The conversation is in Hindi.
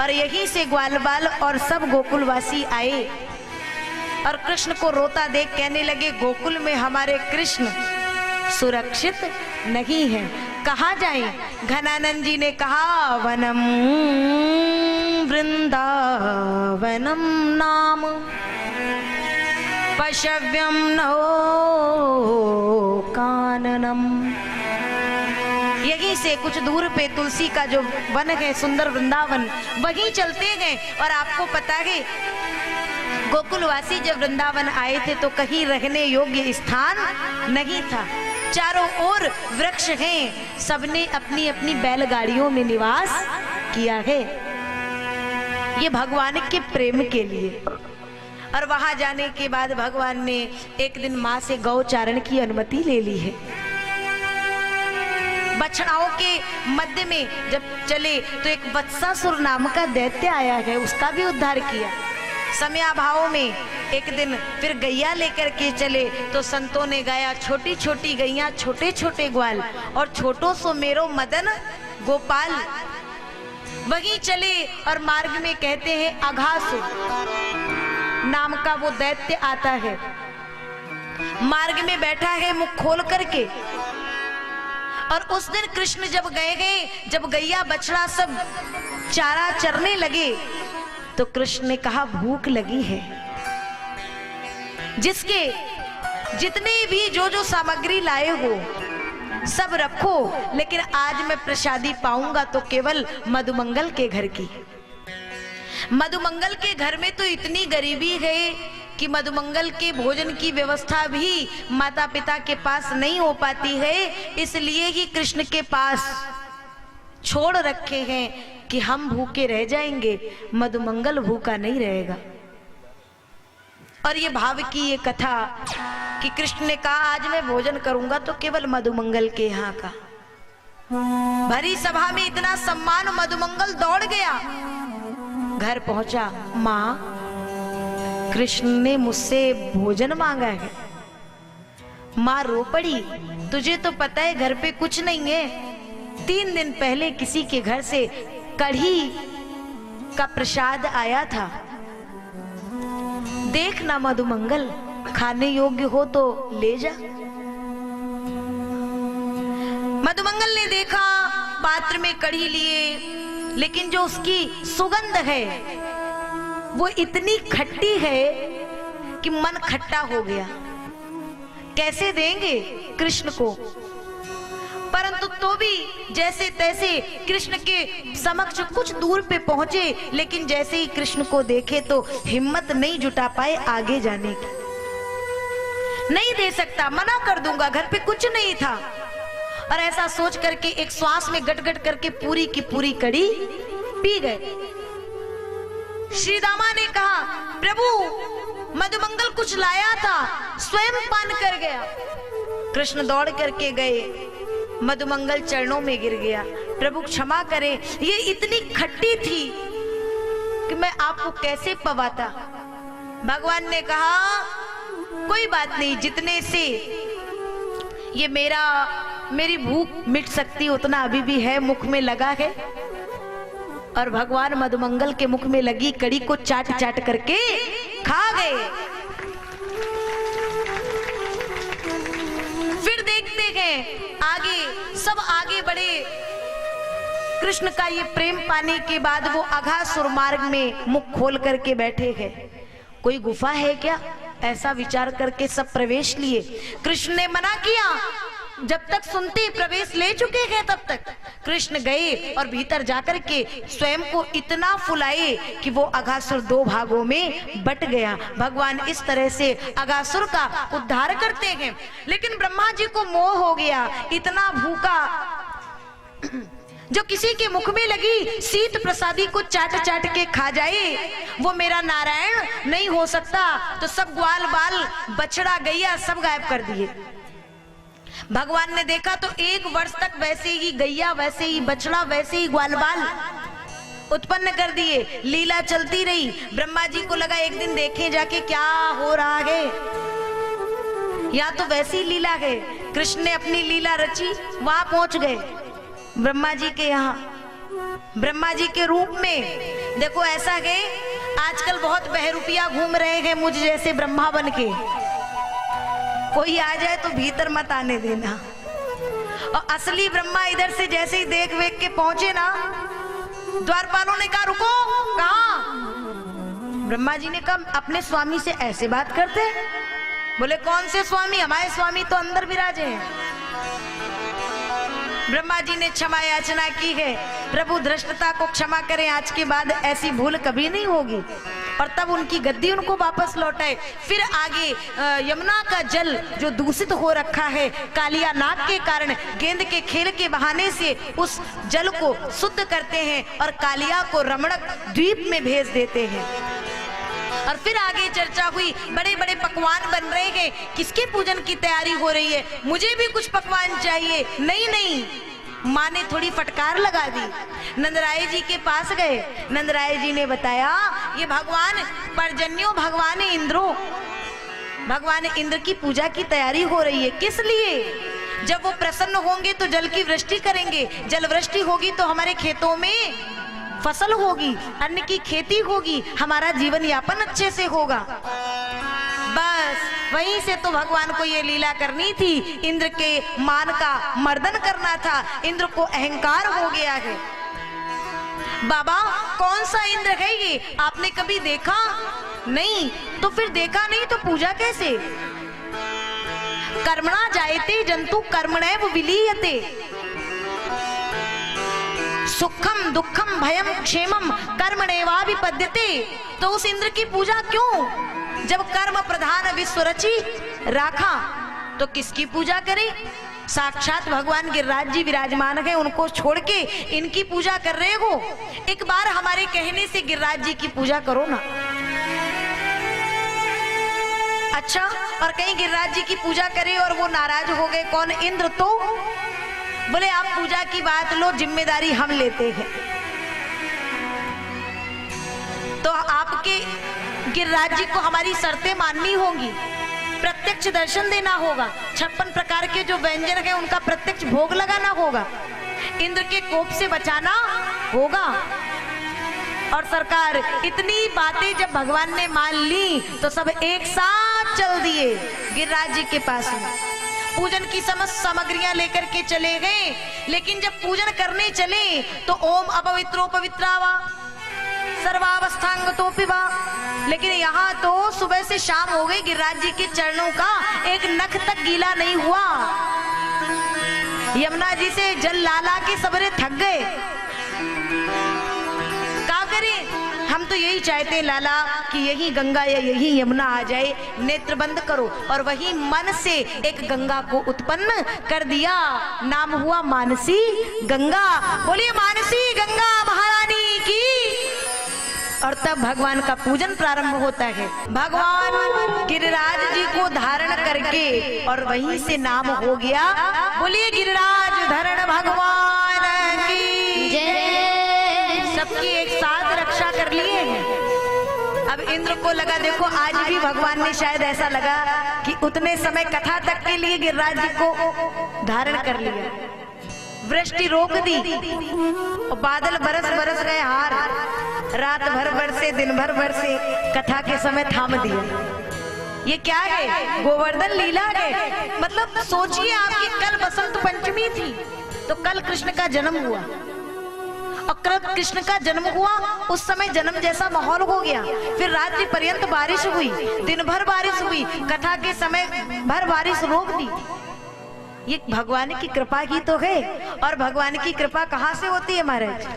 और यहीं से ग्वाल बाल और सब गोकुलवासी आए और कृष्ण को रोता देख कहने लगे, गोकुल में हमारे कृष्ण सुरक्षित नहीं है, कहाँ जाएं? घनानंद जी ने कहा, वनम वृंदावनम नाम पशव्यम नो काननम। यहीं से कुछ दूर पे तुलसी का जो वन है, सुंदर वृंदावन, वहीं चलते हैं। और आपको पता है, गोकुलवासी जब वृंदावन आए थे तो कहीं रहने योग्य स्थान नहीं था, चारों ओर वृक्ष हैं, सबने अपनी अपनी बैलगाड़ियों में निवास किया है, ये भगवान के प्रेम के लिए। और वहां जाने के बाद भगवान ने एक दिन माँ से गौचारण की अनुमति ले ली है। बछड़ाओं के मध्य में जब चले तो एक वत्सासुर नाम का दैत्य आया है, उसका भी उद्धार किया। समयाभाव में एक दिन फिर गैया लेकर के चले तो संतों ने गाया, छोटी छोटी गैया छोटे छोटे ग्वाल और छोटो सो मेरो मदन गोपाल। वहीं चले और मार्ग में कहते हैं अघासुर नाम का वो दैत्य आता है, मार्ग में बैठा है मुख खोल करके। और उस दिन कृष्ण जब गए, जब गैया बछड़ा सब चारा चरने लगे तो कृष्ण ने कहा, भूख लगी है, जिसके जितने भी जो सामग्री लाए हो सब रखो, लेकिन आज मैं प्रसादी पाऊंगा तो केवल मधुमंगल के घर की। मधुमंगल के घर में तो इतनी गरीबी है कि मधुमंगल के भोजन की व्यवस्था भी माता पिता के पास नहीं हो पाती है, इसलिए ही कृष्ण के पास छोड़ रखे हैं कि हम भूखे रह जाएंगे, मधुमंगल भूखा नहीं रहेगा। और ये भाव की ये कथा कि कृष्ण ने कहा, आज मैं भोजन करूंगा तो केवल मधुमंगल के यहाँ का। भरी सभा में इतना सम्मान, मधुमंगल दौड़ गया, घर पहुंचा, माँ कृष्ण ने मुझसे भोजन मांगा है। माँ रो पड़ी, तुझे तो पता है घर पे कुछ नहीं है, 3 दिन पहले किसी के घर से कढ़ी का प्रसाद आया था, देख ना मधुमंगल, खाने योग्य हो तो ले जा। मधुमंगल ने देखा, पात्र में कढ़ी लिए, लेकिन जो उसकी सुगंध है वो इतनी खट्टी है कि मन खट्टा हो गया। कैसे देंगे कृष्ण को? परंतु तो भी जैसे तैसे कृष्ण के समक्ष कुछ दूर पे पहुंचे, लेकिन जैसे ही कृष्ण को देखे तो हिम्मत नहीं जुटा पाए आगे जाने की। नहीं दे सकता, मना कर दूंगा, घर पे कुछ नहीं था। और ऐसा सोच करके एक श्वास में गट-गट करके पूरी की पूरी कड़ी पी गए। श्री दामा ने कहा, प्रभु मधुमंगल कुछ लाया था, स्वयं पान कर गया। कृष्ण दौड़ करके गए, मधुमंगल चरणों में गिर गया, प्रभु क्षमा करें, ये इतनी खट्टी थी कि मैं आपको कैसे पवाता। भगवान ने कहा, कोई बात नहीं, जितने से ये मेरी भूख मिट सकती उतना अभी भी है, मुख में लगा है। और भगवान मधुमंगल के मुख में लगी कड़ी को चाट चाट करके खा गए। फिर देखते हैं आगे, सब आगे बढ़े। कृष्ण का ये प्रेम पाने के बाद वो अघासुर मार्ग में मुख खोल करके बैठे हैं। कोई गुफा है क्या, ऐसा विचार करके सब प्रवेश लिए। कृष्ण ने मना किया, जब तक सुनते प्रवेश ले चुके हैं तब तक। कृष्ण गए और भीतर जाकर के स्वयं को इतना फुलाए कि वो अघासुर 2 भागों में बट गया। भगवान इस तरह से अघासुर का उद्धार करते हैं। लेकिन ब्रह्मा जी को मोह हो गया, इतना भूखा जो किसी के मुख में लगी शीत प्रसादी को चाट चाट के खा जाए, वो मेरा नारायण नहीं हो सकता। तो सब ग्वाल बाल, बछड़ा, गैया सब गायब कर दिए। भगवान ने देखा तो 1 वर्ष तक वैसे ही गैया, वैसे ही बछड़ा, वैसे ही ग्वाल बाल उत्पन्न कर दिए। लीला चलती रही। ब्रह्मा जी को लगा एक दिन देखें जाके क्या हो रहा है, या तो वैसी लीला है। कृष्ण ने अपनी लीला रची, वहां पहुंच गए ब्रह्मा जी के यहाँ। ब्रह्मा जी के रूप में देखो ऐसा है, आजकल बहुत बहरूपिया घूम रहे हैं मुझ जैसे ब्रह्मा बन के, कोई आ जाए तो भीतर मत आने देना। और असली ब्रह्मा इधर से जैसे ही देख वेख के पहुंचे ना, द्वारपालों ने कहा रुको। कहा? ब्रह्मा जी ने कहा अपने स्वामी से ऐसे बात करते? बोले कौन से स्वामी? हमारे स्वामी तो अंदर विराजे हैं। ब्रह्मा जी ने क्षमा याचना की है, प्रभु धृष्टता को क्षमा करें, आज के बाद ऐसी भूल कभी नहीं होगी। और तब उनकी गद्दी उनको वापस लौटाए। फिर आगे यमुना का जल जो दूषित हो रखा है कालिया नाग के कारण, गेंद के खेल के बहाने से उस जल को शुद्ध करते हैं और कालिया को रमणक द्वीप में भेज देते हैं। और फिर आगे चर्चा हुई, बड़े बड़े पकवान बन रहे हैं, किसके पूजन की तैयारी हो रही है, मुझे भी कुछ पकवान चाहिए। नहीं नहीं, माँ ने थोड़ी फटकार लगा दी। नंदराय जी के पास गए, नंदराय जी ने बताया ये भगवान पर्जन्यों, भगवान इंद्रो, भगवान इंद्र की पूजा की तैयारी हो रही है। किस लिए? जब वो प्रसन्न होंगे तो जल की वृष्टि करेंगे, जल वृष्टि होगी तो हमारे खेतों में फसल होगी, अन्न की खेती होगी, हमारा जीवन यापन अच्छे से होगा। बस वहीं से तो भगवान को ये लीला करनी थी, इंद्र के मान का मर्दन करना था। इंद्र को अहंकार हो गया है। बाबा कौन सा इंद्र है ये, आपने कभी देखा नहीं? तो फिर देखा नहीं तो पूजा कैसे? कर्मणा जायते जंतु कर्मणैव विलीयते, सुखम दुखम भयम क्षेमम कर्मणेवाभिपद्यते। तो उस इंद्र की पूजा क्यों? जब कर्म प्रधान विश्व रची राखा तो किसकी पूजा करें? साक्षात भगवान गिरिराज जी विराजमान है, उनको छोड़ के इनकी पूजा कर रहे हो। एक बार हमारे कहने से गिरिराज जी की पूजा करो ना। अच्छा, और कहीं गिरिराज जी की पूजा करे और वो नाराज हो गए, कौन? इंद्र। तो बोले आप पूजा की बात लो, जिम्मेदारी हम लेते हैं। तो आपके गिरिराज जी को हमारी शर्तें माननी होंगी, प्रत्यक्ष दर्शन देना होगा, 56 प्रकार के जो व्यंजन है उनका प्रत्यक्ष भोग लगाना होगा, इंद्र के कोप से बचाना होगा। और सरकार इतनी बातें जब भगवान ने मान ली तो सब एक साथ चल दिए गिरिराज जी के पास में, पूजन की समस्त सामग्रियां लेकर के चले गए। लेकिन जब पूजन करने चले तो ओम अपवित्रो पवित्रावा सर्वावस्थांगतोपि वा, लेकिन यहाँ तो सुबह से शाम हो गई, गिरिराज जी के चरणों का एक नख तक गीला नहीं हुआ। यमुना जी से जल ला ला के सबरे थक गए। क्या करें? हम तो यही चाहते हैं लाला कि यही गंगा या यही यमुना आ जाए, नेत्र बंद करो। और वही मन से एक गंगा को उत्पन्न कर दिया, नाम हुआ मानसी गंगा। बोलिए मानसी गंगा महारानी की। और तब भगवान का पूजन प्रारंभ होता है। भगवान गिरिराज जी को धारण करके और वहीं से नाम हो गया, बोलिए गिरिराज धरण भगवान की जय। सबकी एक साथ रक्षा कर लिए हैं। अब इंद्र को लगा, देखो आज भी भगवान ने शायद ऐसा लगा कि उतने समय कथा तक के लिए गिरिराज जी को धारण कर लिया, वृष्टि रोक दी और बादल बरस गए हार, रात भर बरसे, दिन भर बरसे, कथा के समय थाम दिया। ये क्या है? गोवर्धन लीला है। मतलब सोचिए आपकी कल बसंत पंचमी थी तो कल कृष्ण का जन्म हुआ, और कृष्ण का जन्म हुआ उस समय जन्म जैसा माहौल हो गया। फिर रात्रि पर्यंत बारिश हुई, दिन भर बारिश हुई, कथा के समय भर बारिश रोक दी। ये भगवान की कृपा ही तो है। और भगवान की कृपा कहाँ से होती है महाराज?